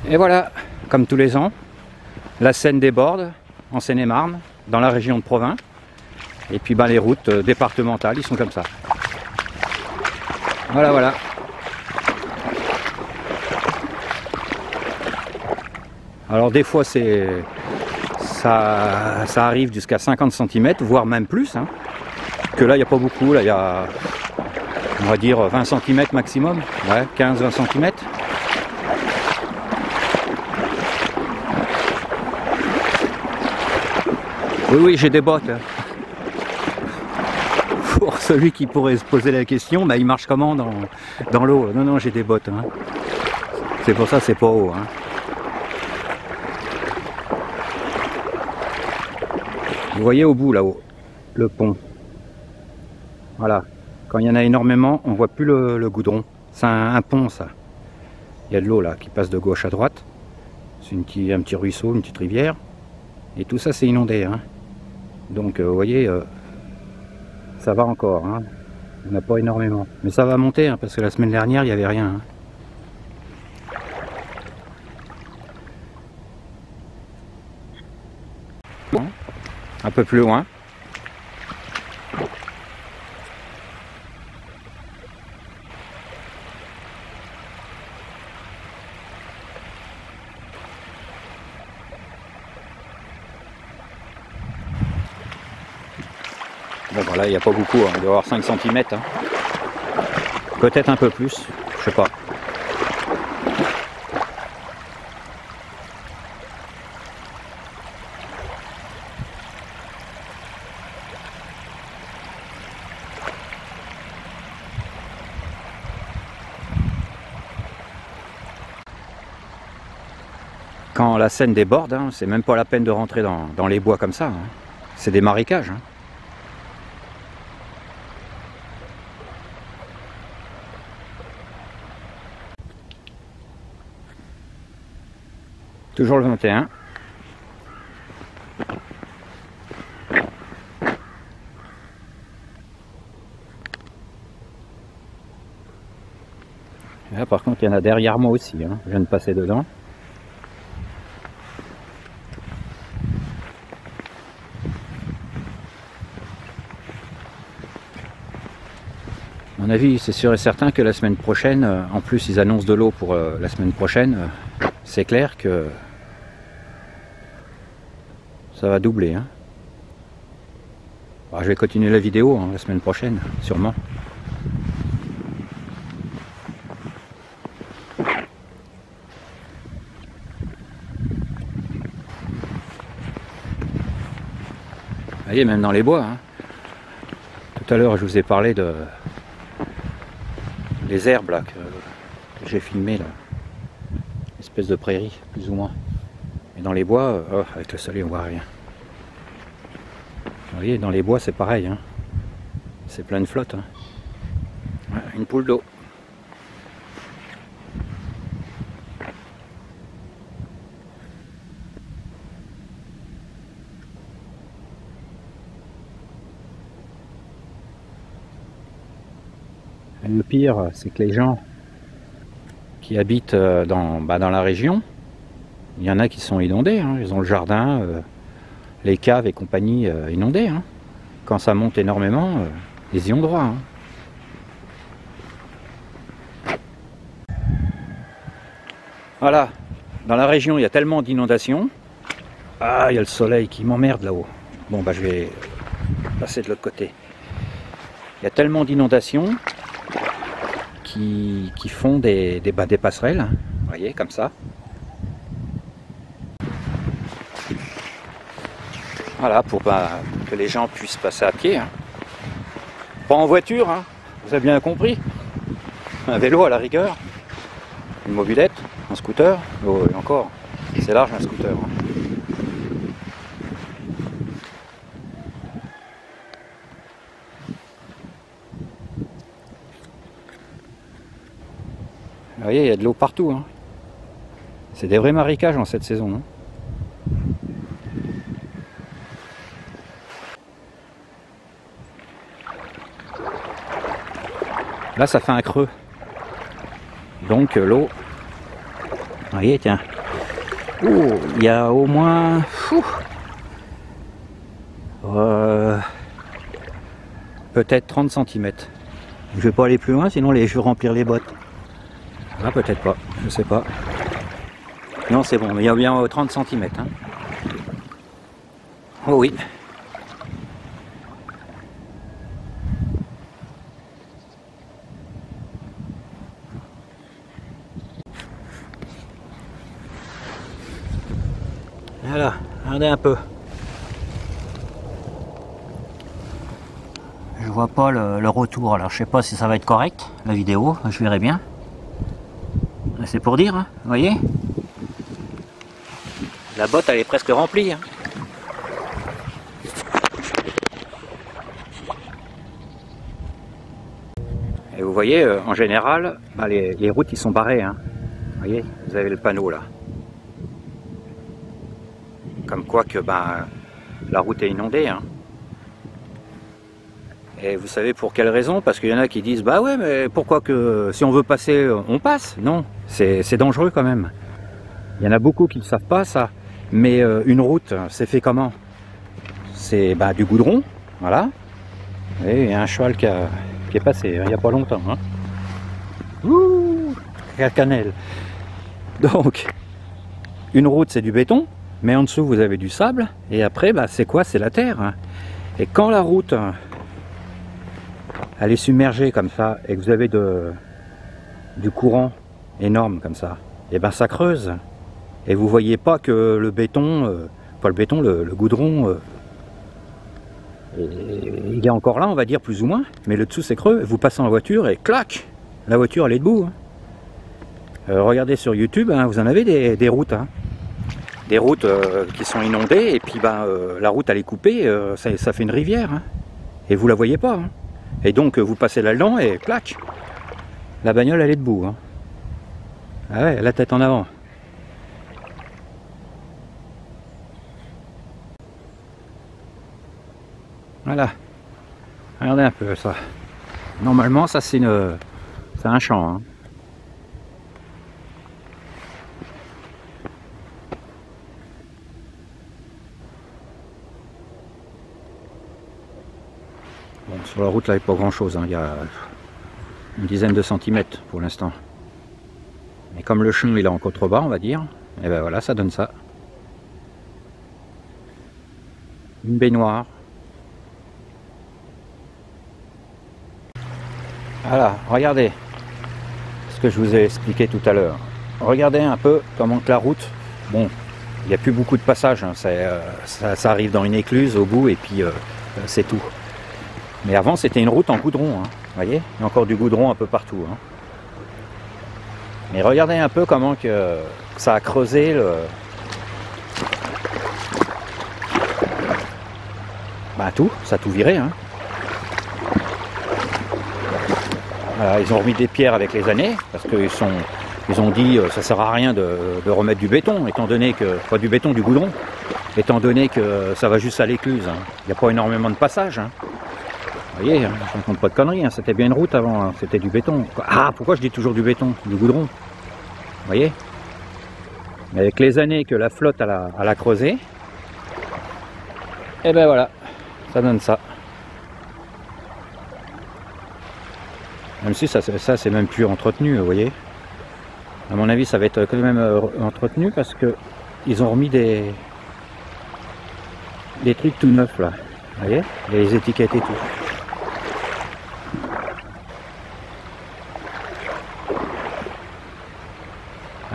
Et voilà, comme tous les ans, la Seine déborde en Seine-et-Marne, dans la région de Provins. Et puis les routes départementales, ils sont comme ça. Voilà, voilà. Alors des fois ça arrive jusqu'à 50 cm, voire même plus. Hein. Que là, il n'y a pas beaucoup, là il y a, on va dire, 20 cm maximum. Ouais, 15-20 cm. Oui, oui, j'ai des bottes. Pour celui qui pourrait se poser la question, il marche comment dans l'eau? Non, non, j'ai des bottes. Hein. C'est pour ça, c'est pas haut. Hein. Vous voyez au bout là-haut, le pont. Voilà. Quand il y en a énormément, on voit plus le goudron. C'est un pont, ça. Il y a de l'eau là qui passe de gauche à droite. C'est un petit ruisseau, une petite rivière. Et tout ça, c'est inondé. Hein. Donc, vous voyez, ça va encore. Hein. Il n'y en a pas énormément. Mais ça va monter, hein, parce que la semaine dernière, il n'y avait rien. Hein. Bon. Un peu plus loin. Bon voilà, il n'y a pas beaucoup, hein. Il doit y avoir 5 cm. Hein. Peut-être un peu plus, je sais pas. Quand la Seine déborde, hein, c'est même pas la peine de rentrer dans les bois comme ça. Hein. C'est des marécages. Hein. Toujours le 21. Et là, par contre, il y en a derrière moi aussi. Hein. Je viens de passer dedans. À mon avis, c'est sûr et certain que la semaine prochaine, en plus ils annoncent de l'eau pour la semaine prochaine, c'est clair que ça va doubler. Hein. Alors, je vais continuer la vidéo la semaine prochaine, sûrement. Vous voyez, même dans les bois. Hein. Tout à l'heure, je vous ai parlé des herbes là, que j'ai filmé là. Une espèce de prairie, plus ou moins. Et dans les bois, avec le soleil, on voit rien. Vous voyez, dans les bois, c'est pareil. Hein. C'est plein de flotte. Hein. Ouais, une poule d'eau. Le pire, c'est que les gens qui habitent dans la région, il y en a qui sont inondés. Hein. Ils ont le jardin, les caves et compagnie inondées. Hein. Quand ça monte énormément, ils y ont droit. Hein. Voilà, dans la région, il y a tellement d'inondations. Ah, il y a le soleil qui m'emmerde là-haut. Bon, je vais passer de l'autre côté. Il y a tellement d'inondations qui font des passerelles, hein. Vous voyez, comme ça. Voilà, pour que les gens puissent passer à pied. Hein. Pas en voiture, hein, vous avez bien compris. Un vélo à la rigueur, une mobilette, un scooter, oh, et encore, c'est large un scooter. Hein. Vous voyez, il y a de l'eau partout. Hein. C'est des vrais marécages en cette saison. Hein. Là, ça fait un creux. Donc l'eau, vous voyez, tiens, Oh, il y a au moins peut-être 30 cm. Je vais pas aller plus loin, sinon je vais remplir les bottes. Ah, peut-être pas, je sais pas. Non, c'est bon, mais il y a bien 30 cm. Hein. Oh oui. Voilà, regardez un peu. Je vois pas le retour, alors je sais pas si ça va être correct, la vidéo, je verrai bien. C'est pour dire, hein, vous voyez. La botte elle est presque remplie. Hein. Et vous voyez, en général, bah, les routes ils sont barrées. Hein. Vous voyez, vous avez le panneau là. Comme quoi que bah, la route est inondée. Hein. Et vous savez pour quelle raison? Parce qu'il y en a qui disent bah ouais, mais pourquoi que si on veut passer, on passe? Non, c'est dangereux quand même. Il y en a beaucoup qui ne savent pas ça. Mais une route, c'est fait comment? C'est bah, du goudron, voilà. Et il y a un cheval qui est passé il n'y a pas longtemps. Hein. Ouh, la cannelle. Donc, une route c'est du béton, mais en dessous vous avez du sable. Et après, bah, c'est quoi? C'est la terre. Hein. Et quand la route elle est submergée comme ça, et que vous avez du courant énorme comme ça, et ben ça creuse. Et vous voyez pas que le béton, pas le béton, le goudron, il est encore là, on va dire, plus ou moins, mais le dessous c'est creux. Vous passez en voiture et clac, la voiture elle est debout. Hein. Regardez sur YouTube, hein, vous en avez des routes. Hein. Des routes qui sont inondées, et puis ben, la route elle est coupée, ça fait une rivière. Hein. Et vous la voyez pas. Hein. Et donc vous passez là-dedans et clac, la bagnole elle est debout. Hein. Ah ouais, la tête en avant. Voilà, regardez un peu ça. Normalement, ça c'est un champ. Hein. Bon, sur la route là, il n'y a pas grand chose. Hein. Il y a une dizaine de centimètres pour l'instant. Mais comme le champ il est en contrebas, on va dire, et ben voilà, ça donne ça. Une baignoire. Voilà, regardez ce que je vous ai expliqué tout à l'heure. Regardez un peu comment que la route, bon, il n'y a plus beaucoup de passages, hein, ça arrive dans une écluse au bout et puis c'est tout. Mais avant c'était une route en goudron, hein, vous voyez, il y a encore du goudron un peu partout. Hein. Mais regardez un peu comment que ça a creusé bah, tout, ça a tout viré. Hein. Voilà, ils ont remis des pierres avec les années, parce qu'ils ont dit ça sert à rien de remettre du béton, étant donné que, pas du béton, du goudron, étant donné que ça va juste à l'écluse. Hein. Il n'y a pas énormément de passages. Hein. Vous voyez, hein, je ne raconte pas de conneries, hein. C'était bien une route avant, hein. C'était du béton. Ah, pourquoi je dis toujours du béton, du goudron? Vous voyez? Mais avec les années que la flotte elle a creusé, et ben voilà, ça donne ça. Même si ça c'est même plus entretenu, vous voyez. À mon avis ça va être quand même entretenu parce que ils ont remis des trucs tout neufs là. Vous voyez, les étiquettes et tout.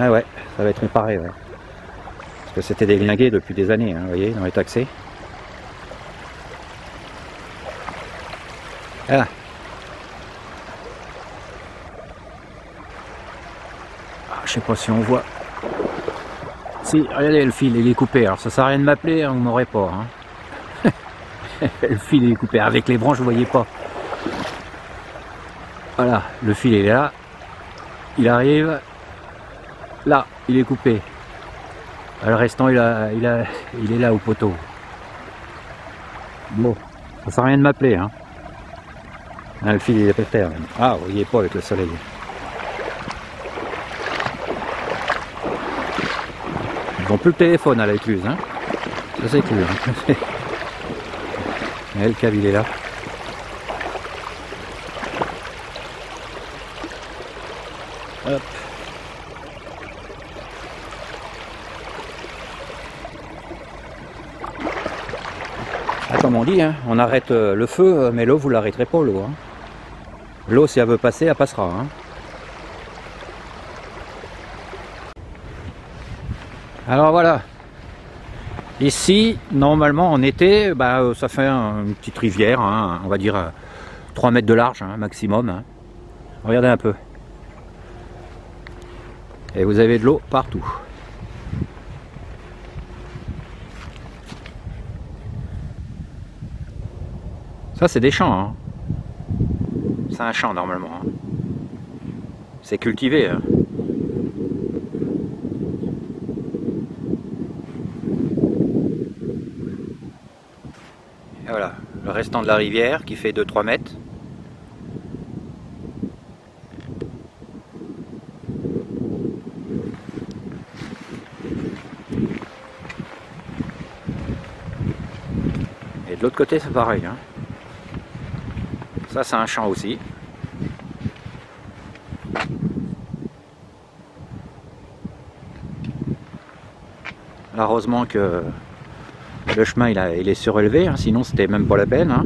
Ah ouais, ça va être réparé, ouais. Parce que c'était déglingué depuis des années, hein, vous voyez, dans les taxés. Ah. Je sais pas si on voit. Si, regardez le fil, il est coupé. Alors ça sert à rien de m'appeler, on m'aurait pas. Hein. Le fil il est coupé. Avec les branches, vous voyez pas. Voilà, le fil il est là. Il arrive. Là, il est coupé. Le restant, il est là au poteau. Bon, ça sert à rien de m'appeler. Hein. Ah, le fil il est à terre. Ah, vous voyez pas avec le soleil. Ils n'ont plus le téléphone à l'écluse, hein. Ça c'est cool. Hein. Et le câble il est là. Hop. Ah, comme on dit, hein, on arrête le feu, mais l'eau vous l'arrêterez pas l'eau. Hein. L'eau si elle veut passer, elle passera. Hein. Alors voilà. Ici, normalement en été, bah, ça fait une petite rivière, hein, on va dire 3 mètres de large hein, maximum. Hein. Regardez un peu. Et vous avez de l'eau partout. Ça c'est des champs. Hein. C'est un champ normalement. Hein. C'est cultivé. Hein. Et voilà, le restant de la rivière qui fait 2-3 mètres. Et de l'autre côté c'est pareil. Hein. Ça c'est un champ aussi. Là, heureusement que le chemin il est surélevé, hein, sinon c'était même pas la peine. Hein.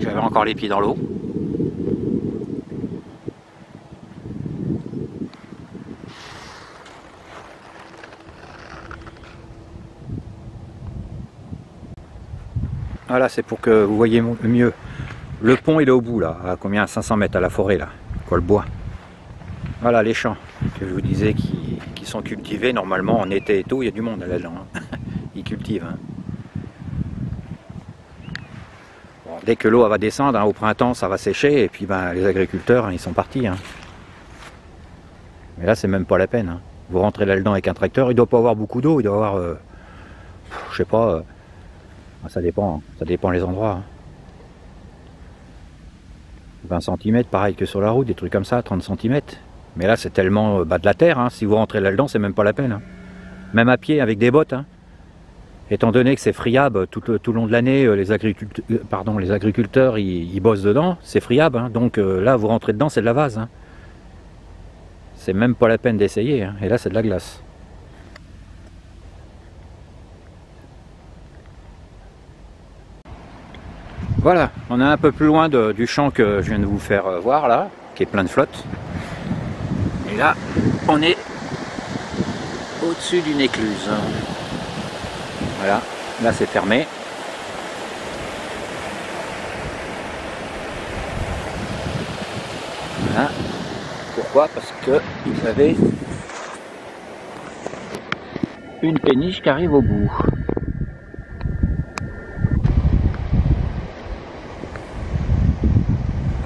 J'avais encore les pieds dans l'eau. Voilà, c'est pour que vous voyez mieux. Le pont il est au bout là, à combien? 500 mètres à la forêt là, quoi le bois. Voilà les champs que je vous disais qui sont cultivés normalement en été et tout, il y a du monde là-dedans. Hein. Ils cultivent. Hein. Bon, dès que l'eau va descendre, hein, au printemps ça va sécher et puis ben, les agriculteurs hein, ils sont partis. Hein. Mais là c'est même pas la peine. Hein. Vous rentrez là-dedans avec un tracteur, il doit pas avoir beaucoup d'eau, il doit avoir, je sais pas, ça dépend les endroits. Hein. 20 cm, pareil que sur la route, des trucs comme ça, 30 cm. Mais là, c'est tellement bas de la terre, hein. Si vous rentrez là-dedans, c'est même pas la peine. Hein. Même à pied, avec des bottes. Hein. Étant donné que c'est friable tout le long de l'année, les agriculteurs, ils bossent dedans, c'est friable. Hein. Donc là, vous rentrez dedans, c'est de la vase. Hein. C'est même pas la peine d'essayer. Hein. Et là, c'est de la glace. Voilà, on est un peu plus loin du champ que je viens de vous faire voir là, qui est plein de flotte. Et là, on est au-dessus d'une écluse. Voilà, là c'est fermé. Voilà. Pourquoi? Parce que vous avez une péniche qui arrive au bout.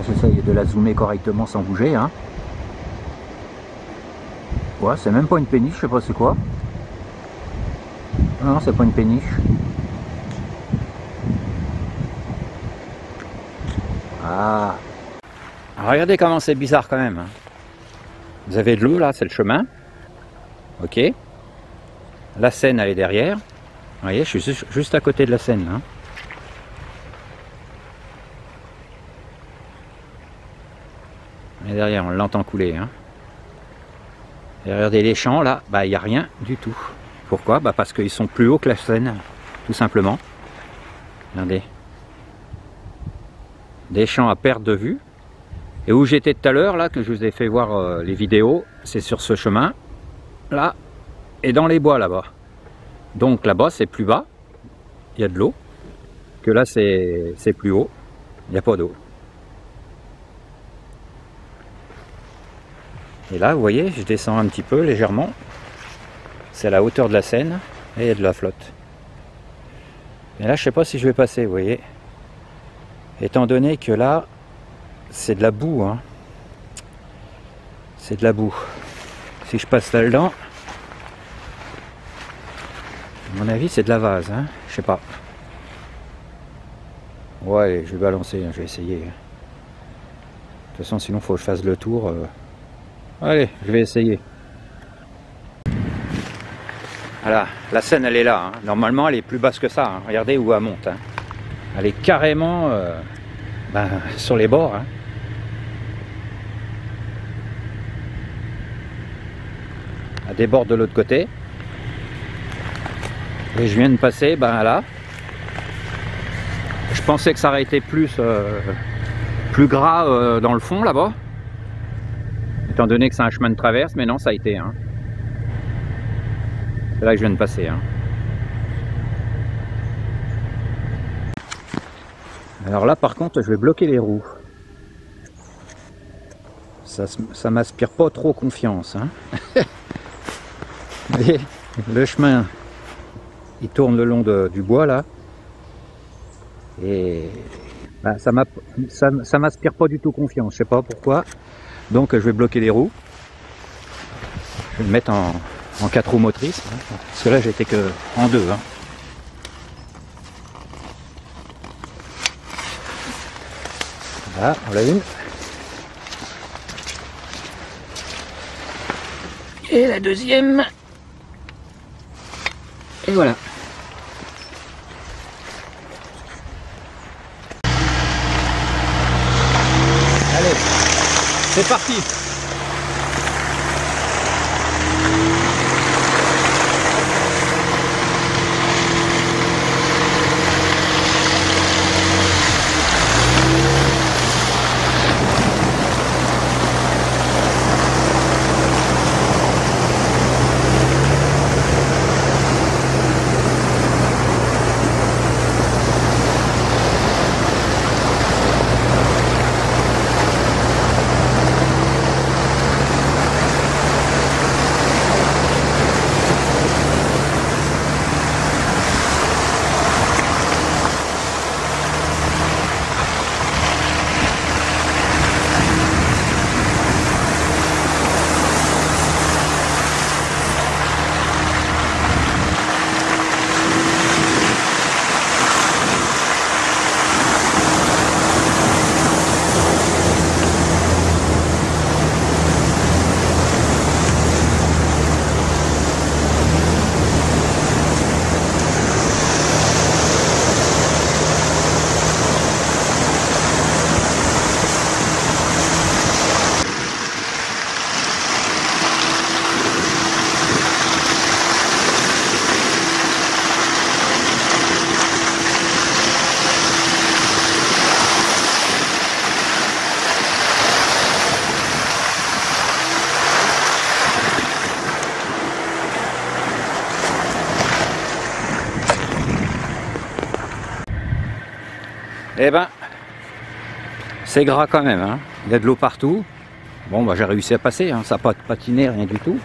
J'essaye de la zoomer correctement sans bouger. Hein. Ouais, c'est même pas une péniche, je sais pas c'est quoi. Non, c'est pas une péniche. Ah. Alors, regardez comment c'est bizarre quand même. Hein. Vous avez de l'eau là, c'est le chemin. Ok. La Seine elle est derrière. Vous voyez, je suis juste à côté de la Seine là. Et derrière, on l'entend couler. Hein. Et regardez les champs, là, bah, il n'y a rien du tout. Pourquoi? Bah, parce qu'ils sont plus hauts que la Seine, tout simplement. Regardez. Des champs à perte de vue. Et où j'étais tout à l'heure, là, que je vous ai fait voir les vidéos, c'est sur ce chemin, là, et dans les bois, là-bas. Donc là-bas, c'est plus bas, il y a de l'eau, que là, c'est plus haut, il n'y a pas d'eau. Et là, vous voyez, je descends un petit peu, légèrement. C'est à la hauteur de la Seine, et il y a de la flotte. Et là, je ne sais pas si je vais passer, vous voyez. Étant donné que là, c'est de la boue. Hein. C'est de la boue. Si je passe là-dedans, à mon avis, c'est de la vase. Hein. Je sais pas. Ouais, je vais balancer, je vais essayer. De toute façon, sinon, il faut que je fasse le tour. Allez, je vais essayer. Voilà, la Seine elle est là, hein. Normalement elle est plus basse que ça, hein. Regardez où elle monte, hein. Elle est carrément sur les bords, hein. Elle déborde de l'autre côté. Et je viens de passer là. Je pensais que ça aurait été plus gras dans le fond là-bas, étant donné que c'est un chemin de traverse, mais non, ça a été, hein. C'est là que je viens de passer, hein. Alors là par contre je vais bloquer les roues. Ça m'inspire pas trop confiance, hein. Vous voyez, le chemin il tourne le long du bois là. Et ça m'inspire pas du tout confiance, je sais pas pourquoi. Donc je vais bloquer les roues. Je vais le mettre en 4 roues motrices, hein, parce que là j'étais que en 2, hein. Voilà, on l'a une. Et la deuxième. Et voilà. Allez, c'est parti. Eh ben, c'est gras quand même, hein. Il y a de l'eau partout. Bon, j'ai réussi à passer, hein. Ça n'a pas patiné, rien du tout.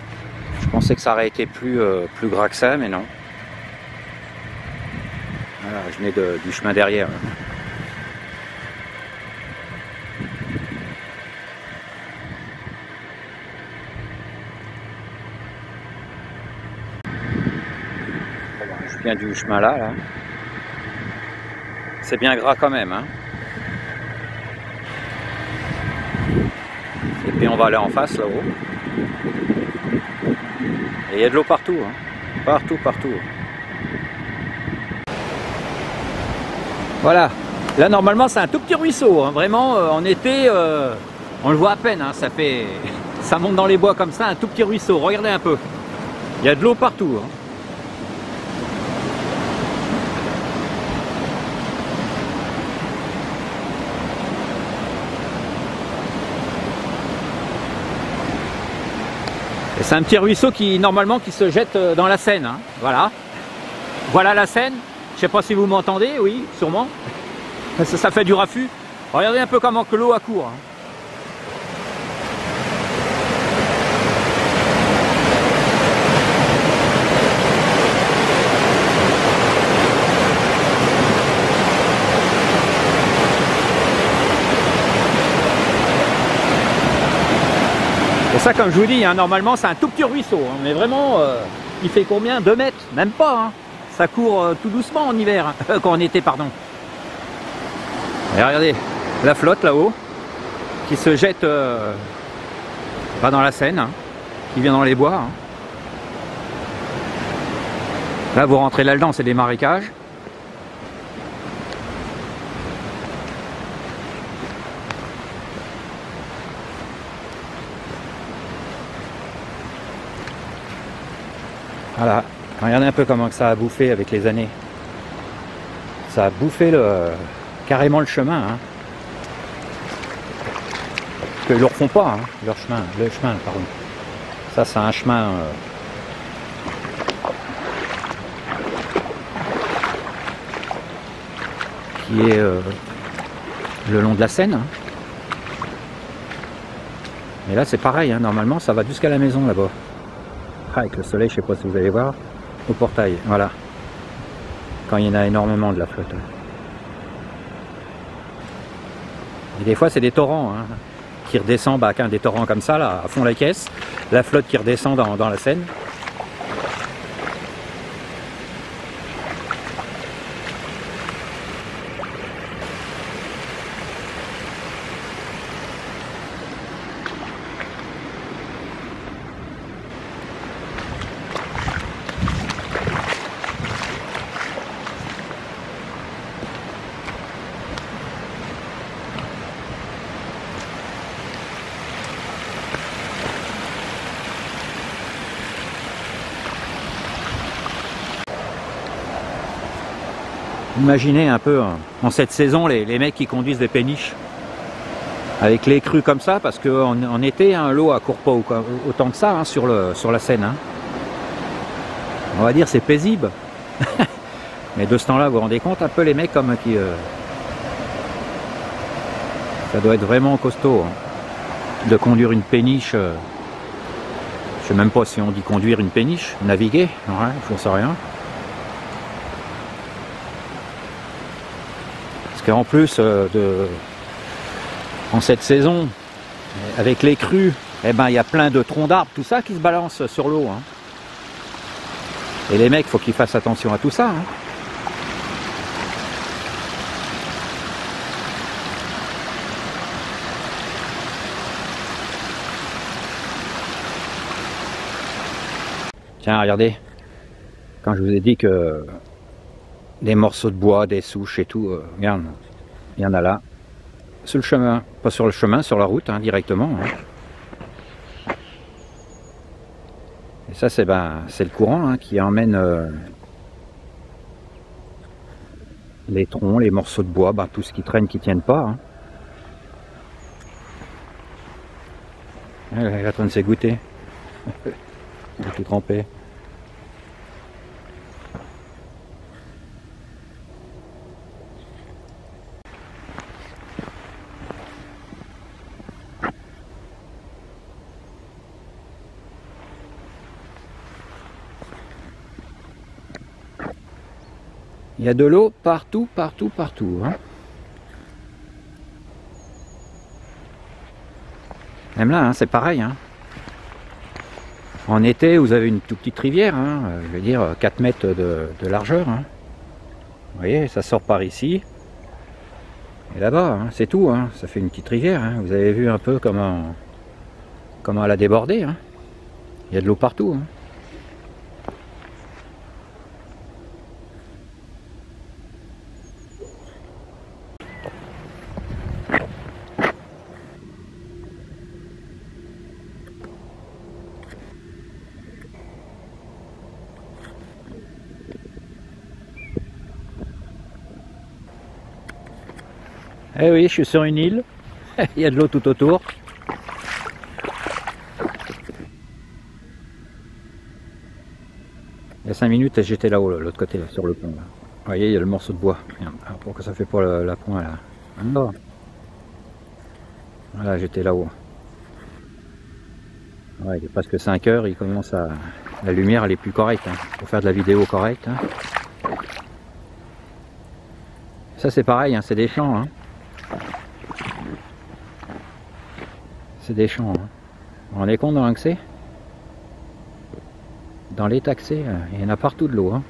Je pensais que ça aurait été plus gras que ça, mais non. Voilà, je venais du chemin derrière. Je viens du chemin là. C'est bien gras quand même, hein. Et puis on va aller en face là-haut. Et il y a de l'eau partout, hein. Partout. Voilà. Là normalement c'est un tout petit ruisseau, hein. Vraiment en été on le voit à peine, hein. Ça monte dans les bois comme ça, un tout petit ruisseau. Regardez un peu. Il y a de l'eau partout, hein. C'est un petit ruisseau qui normalement qui se jette dans la Seine, hein. Voilà. Voilà la Seine. Je sais pas si vous m'entendez, oui, sûrement. Ça fait du raffut. Regardez un peu comment que l'eau accourt, hein. Et ça, comme je vous dis, hein, normalement c'est un tout petit ruisseau, hein, mais vraiment, il fait combien? 2 mètres? Même pas, hein. Ça court tout doucement en hiver, hein, quand en été, pardon. Et regardez, la flotte là-haut, qui se jette pas dans la Seine, hein, qui vient dans les bois, hein. Là, vous rentrez là-dedans, c'est des marécages. Voilà, regardez un peu comment ça a bouffé avec les années. Ça a bouffé carrément le chemin. Hein. Parce qu'ils ne le refont pas, hein, le chemin, pardon. Ça, c'est un chemin qui est le long de la Seine. Hein. Et là, c'est pareil, hein, normalement, ça va jusqu'à la maison là-bas. Ah, avec le soleil, je sais pas si vous allez voir, au portail, voilà. Quand il y en a énormément de la flotte. Et des fois, c'est des torrents hein, qui redescendent, bah, des torrents comme ça, là, à fond la caisse. La flotte qui redescend dans la Seine. Imaginez un peu en cette saison les mecs qui conduisent des péniches avec les crues comme ça, parce qu'en été hein, l'eau ne court pas autant que ça hein, sur la Seine. Hein. On va dire c'est paisible. Mais de ce temps-là, vous vous rendez compte un peu les mecs comme qui... ça doit être vraiment costaud hein, de conduire une péniche. Je sais même pas si on dit conduire une péniche, naviguer, ouais, j'en sais rien. Parce qu'en plus en cette saison, avec les crues, eh ben, il y a plein de troncs d'arbres, tout ça qui se balance sur l'eau. Hein. Et les mecs, il faut qu'ils fassent attention à tout ça. Hein. Tiens, regardez, quand je vous ai dit que des morceaux de bois, des souches et tout, regarde, il y en a là, sur le chemin, pas sur le chemin, sur la route, hein, directement. Hein. Et ça, c'est le courant hein, qui emmène les troncs, les morceaux de bois, tout ce qui traîne, qui ne tiennent pas. Hein. Elle est en train de s'égoutter. Il est tout trempé. Il y a de l'eau partout, partout, partout. Hein. Même là, hein, c'est pareil. Hein. En été, vous avez une toute petite rivière, hein, je veux dire 4 mètres de largeur. Hein. Vous voyez, ça sort par ici. Et là-bas, hein, c'est tout. Hein, ça fait une petite rivière. Hein. Vous avez vu un peu comment elle a débordé. Hein. Il y a de l'eau partout. Hein. Eh oui, je suis sur une île, il y a de l'eau tout autour. Il y a 5 minutes, j'étais là-haut, l'autre côté, là, sur le pont. Là. Vous voyez, il y a le morceau de bois. Regarde, pourquoi ça fait pas la pointe là? Ah. Voilà, j'étais là-haut. Ouais, il est presque 5 heures, il commence à... La lumière, elle est plus correcte, hein, pour faire de la vidéo correcte. Hein. Ça, c'est pareil, hein, c'est des champs. Hein. C'est des champs. Hein. Vous vous rendez compte dans l'Anxé? Dans les taxés, il y en a partout de l'eau. Hein.